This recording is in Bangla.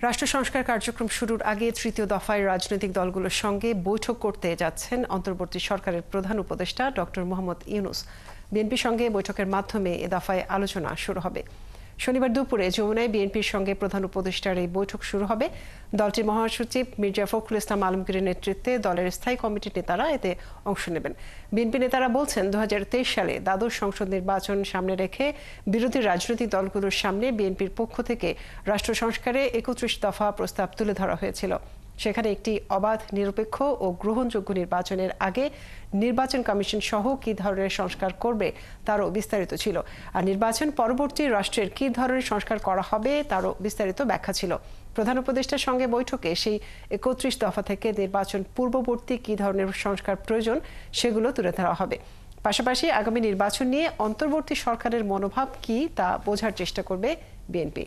রাষ্ট্র সংস্কার কার্যক্রম শুরুর আগে তৃতীয় দফায় রাজনৈতিক দলগুলোর সঙ্গে বৈঠক করতে যাচ্ছেন অন্তর্বর্তী সরকারের প্রধান উপদেষ্টা ডক্টর মোহাম্মদ ইউনূস। বিএনপির সঙ্গে বৈঠকের মাধ্যমে এ দফায় আলোচনা শুরু হবে। শনিবার দুপুরে যমুনায় বিএনপির সঙ্গে প্রধান উপদেষ্টার এই বৈঠক শুরু হবে। দলটির মহাসচিব মির্জা ফখরুল ইসলাম আলমগীরের নেতৃত্বে দলের স্থায়ী কমিটির নেতারা এতে অংশ নেবেন। বিএনপি নেতারা বলছেন, ২০২৩ সালে দ্বাদশ সংসদ নির্বাচন সামনে রেখে বিরোধী রাজনৈতিক দলগুলোর সামনে বিএনপির পক্ষ থেকে রাষ্ট্র সংস্কারে ৩১ দফা প্রস্তাব তুলে ধরা হয়েছিল। সেখানে একটি অবাধ, নিরপেক্ষ ও গ্রহণযোগ্য নির্বাচনের আগে নির্বাচন কমিশন সহ কী ধরনের সংস্কার করবে তারও বিস্তারিত ছিল। আর নির্বাচন পরবর্তী রাষ্ট্রের কী ধরনের সংস্কার করা হবে তারও বিস্তারিত ব্যাখ্যা ছিল। প্রধান উপদেষ্টার সঙ্গে বৈঠকে সেই ৩১ দফা থেকে নির্বাচন পূর্ববর্তী কী ধরনের সংস্কার প্রয়োজন সেগুলো তুলে ধরা হবে। পাশাপাশি আগামী নির্বাচন নিয়ে অন্তর্বর্তী সরকারের মনোভাব কী তা বোঝার চেষ্টা করবে বিএনপি।